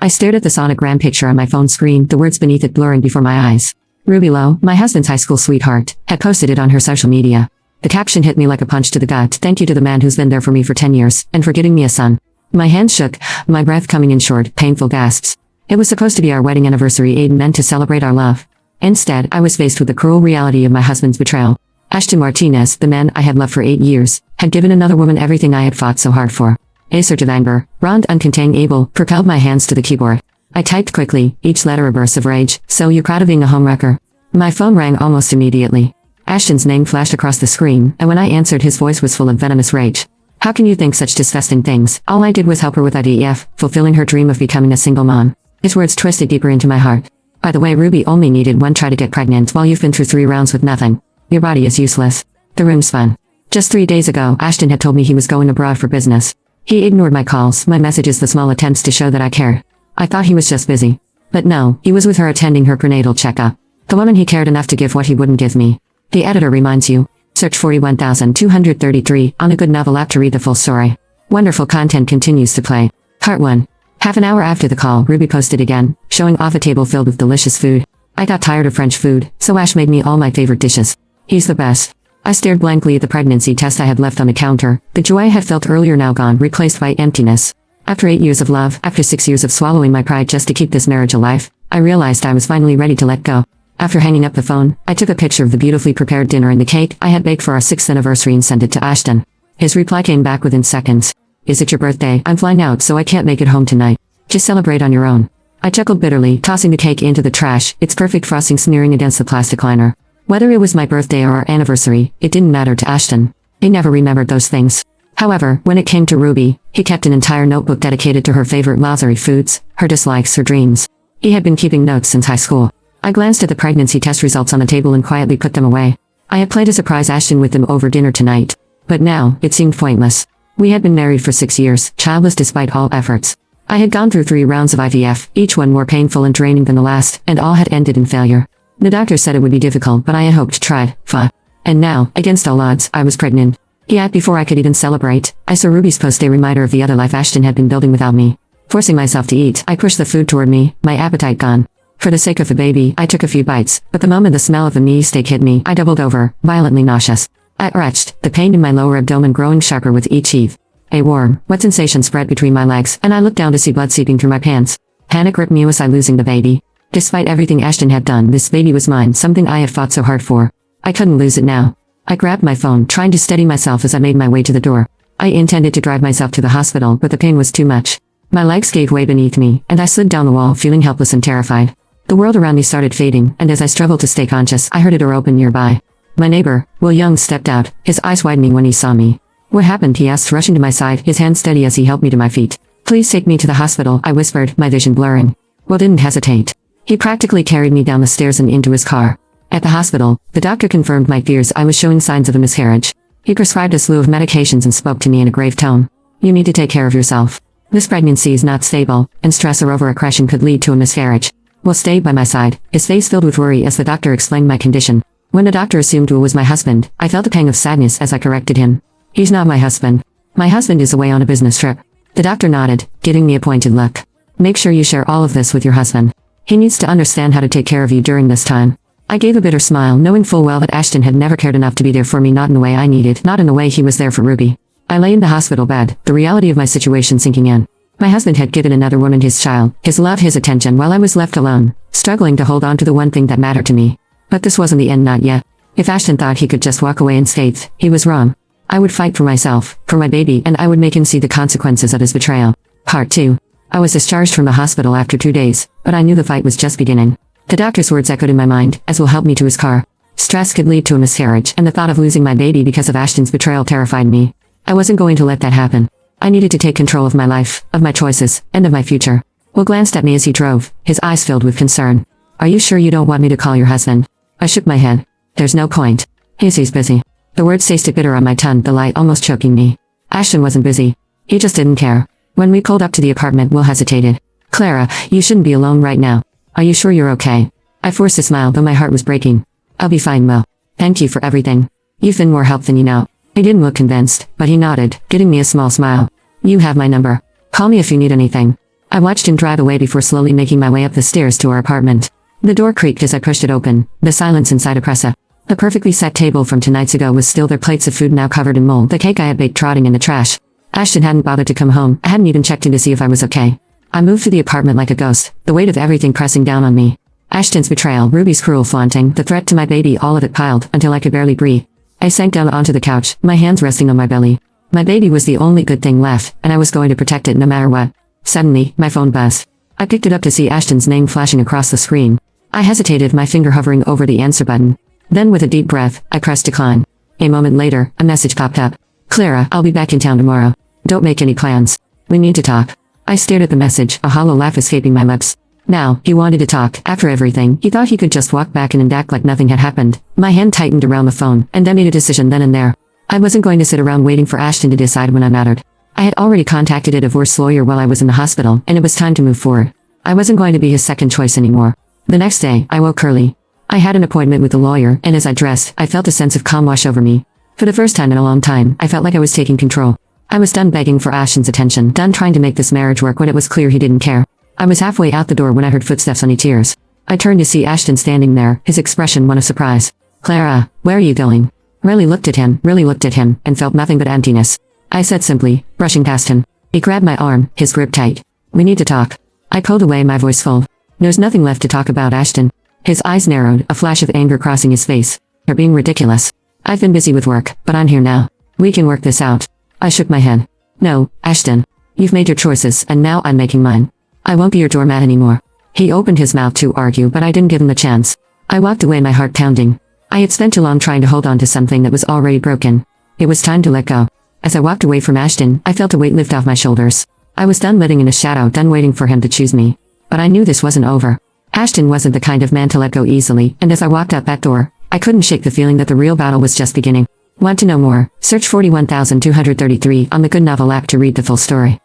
I stared at the sonogram picture on my phone screen, the words beneath it blurring before my eyes. Ruby Lowe, my husband's high school sweetheart, had posted it on her social media. The caption hit me like a punch to the gut. Thank you to the man who's been there for me for 10 years, and for giving me a son. My hands shook, my breath coming in short, painful gasps. It was supposed to be our wedding anniversary, aid meant to celebrate our love. Instead, I was faced with the cruel reality of my husband's betrayal. Ashton Martinez, the man I had loved for 8 years, had given another woman everything I had fought so hard for. A surge of anger, raw and uncontained able, propelled my hands to the keyboard. I typed quickly, each letter a burst of rage. So you're proud of being a homewrecker? My phone rang almost immediately. Ashton's name flashed across the screen, and when I answered, his voice was full of venomous rage. How can you think such disgusting things? All I did was help her with IVF, fulfilling her dream of becoming a single mom. His words twisted deeper into my heart. By the way, Ruby only needed one try to get pregnant while you've been through 3 rounds with nothing. Your body is useless. The room spun. Just 3 days ago, Ashton had told me he was going abroad for business. He ignored my calls, my messages, the small attempts to show that I cared. I thought he was just busy. But no, he was with her attending her prenatal checkup. The woman he cared enough to give what he wouldn't give me. The editor reminds you. Search 41,233 on a GoodNovel app to read the full story. Wonderful content continues to play. Part 1. Half an hour after the call, Ruby posted again, showing off a table filled with delicious food. I got tired of French food, so Ash made me all my favorite dishes. He's the best. I stared blankly at the pregnancy test I had left on the counter. The joy I had felt earlier now gone, replaced by emptiness. After 8 years of love, after 6 years of swallowing my pride just to keep this marriage alive, I realized I was finally ready to let go. After hanging up the phone, I took a picture of the beautifully prepared dinner and the cake I had baked for our 6th anniversary and sent it to Ashton. His reply came back within seconds. Is it your birthday? I'm flying out, so I can't make it home tonight. Just celebrate on your own. I chuckled bitterly, tossing the cake into the trash, its perfect frosting smearing against the plastic liner. Whether it was my birthday or our anniversary, it didn't matter to Ashton. He never remembered those things. However, when it came to Ruby, he kept an entire notebook dedicated to her favorite luxury foods, her dislikes, her dreams. He had been keeping notes since high school. I glanced at the pregnancy test results on the table and quietly put them away. I had planned to surprise Ashton with them over dinner tonight. But now, it seemed pointless. We had been married for 6 years, childless despite all efforts. I had gone through 3 rounds of IVF, each one more painful and draining than the last, and all had ended in failure. The doctor said it would be difficult, but I had hoped, tried, fought. And now, against all odds, I was pregnant. Yet before I could even celebrate, I saw Ruby's post, a reminder of the other life Ashton had been building without me. Forcing myself to eat, I pushed the food toward me, my appetite gone. For the sake of the baby, I took a few bites, but the moment the smell of the meat steak hit me, I doubled over, violently nauseous. I retched, the pain in my lower abdomen growing sharper with each heave. A warm, wet sensation spread between my legs, and I looked down to see blood seeping through my pants. Panic gripped me. Was I losing the baby? Despite everything Ashton had done, this baby was mine, something I had fought so hard for. I couldn't lose it now. I grabbed my phone, trying to steady myself as I made my way to the door. I intended to drive myself to the hospital, but the pain was too much. My legs gave way beneath me, and I slid down the wall, feeling helpless and terrified. The world around me started fading, and as I struggled to stay conscious, I heard a door open nearby. My neighbor, Will Young, stepped out, his eyes widening when he saw me. What happened? He asked, rushing to my side, his hand steady as he helped me to my feet. Please take me to the hospital, I whispered, my vision blurring. Will didn't hesitate. He practically carried me down the stairs and into his car. At the hospital, the doctor confirmed my fears. I was showing signs of a miscarriage. He prescribed a slew of medications and spoke to me in a grave tone. You need to take care of yourself. This pregnancy is not stable, and stress or overaggression could lead to a miscarriage. Will stayed by my side, his face filled with worry as the doctor explained my condition. When the doctor assumed Will was my husband, I felt a pang of sadness as I corrected him. He's not my husband. My husband is away on a business trip. The doctor nodded, giving me a pointed look. Make sure you share all of this with your husband. He needs to understand how to take care of you during this time. I gave a bitter smile, knowing full well that Ashton had never cared enough to be there for me, not in the way I needed, not in the way he was there for Ruby. I lay in the hospital bed, the reality of my situation sinking in. My husband had given another woman his child, his love, his attention, while I was left alone, struggling to hold on to the one thing that mattered to me. But this wasn't the end, not yet. If Ashton thought he could just walk away unscathed, he was wrong. I would fight for myself, for my baby, and I would make him see the consequences of his betrayal. Part 2. I was discharged from the hospital after 2 days, but I knew the fight was just beginning. The doctor's words echoed in my mind, as Will helped me to his car. Stress could lead to a miscarriage, and the thought of losing my baby because of Ashton's betrayal terrified me. I wasn't going to let that happen. I needed to take control of my life, of my choices, and of my future. Will glanced at me as he drove, his eyes filled with concern. Are you sure you don't want me to call your husband? I shook my head. There's no point. He's busy. The words tasted bitter on my tongue, the light almost choking me. Ashton wasn't busy. He just didn't care. When we pulled up to the apartment, Will hesitated. Clara, you shouldn't be alone right now. Are you sure you're okay? I forced a smile, though my heart was breaking. I'll be fine, Will. Thank you for everything. You've been more help than you know. He didn't look convinced, but he nodded, giving me a small smile. You have my number. Call me if you need anything. I watched him drive away before slowly making my way up the stairs to our apartment. The door creaked as I pushed it open, the silence inside oppressive. The perfectly set table from 2 nights ago was still there, plates of food now covered in mold, the cake I had baked trotting in the trash. Ashton hadn't bothered to come home. I hadn't even checked in to see if I was okay. I moved through the apartment like a ghost, the weight of everything pressing down on me. Ashton's betrayal, Ruby's cruel flaunting, the threat to my baby, all of it piled, until I could barely breathe. I sank down onto the couch, my hands resting on my belly. My baby was the only good thing left, and I was going to protect it no matter what. Suddenly, my phone buzzed. I picked it up to see Ashton's name flashing across the screen. I hesitated, my finger hovering over the answer button. Then with a deep breath, I pressed decline. A moment later, a message popped up. Clara, I'll be back in town tomorrow. Don't make any plans. We need to talk. I stared at the message, a hollow laugh escaping my lips. Now, he wanted to talk. After everything, he thought he could just walk back in and act like nothing had happened. My hand tightened around the phone, and I made a decision then and there. I wasn't going to sit around waiting for Ashton to decide when I mattered. I had already contacted a divorce lawyer while I was in the hospital, and it was time to move forward. I wasn't going to be his second choice anymore. The next day, I woke early. I had an appointment with the lawyer, and as I dressed, I felt a sense of calm wash over me. For the first time in a long time, I felt like I was taking control. I was done begging for Ashton's attention, done trying to make this marriage work when it was clear he didn't care. I was halfway out the door when I heard footsteps on tears. I turned to see Ashton standing there, his expression one of surprise. Clara, where are you going? Really looked at him, and felt nothing but emptiness. I said simply, brushing past him. He grabbed my arm, his grip tight. We need to talk. I pulled away, my voice full. There's nothing left to talk about, Ashton. His eyes narrowed, a flash of anger crossing his face. You're being ridiculous. I've been busy with work, but I'm here now. We can work this out. I shook my head. No, Ashton. You've made your choices, and now I'm making mine. I won't be your doormat anymore. He opened his mouth to argue, but I didn't give him the chance. I walked away, my heart pounding. I had spent too long trying to hold on to something that was already broken. It was time to let go. As I walked away from Ashton, I felt a weight lift off my shoulders. I was done living in a shadow, done waiting for him to choose me. But I knew this wasn't over. Ashton wasn't the kind of man to let go easily, and as I walked out that door, I couldn't shake the feeling that the real battle was just beginning. Want to know more? Search 41233 on the GoodNovel app to read the full story.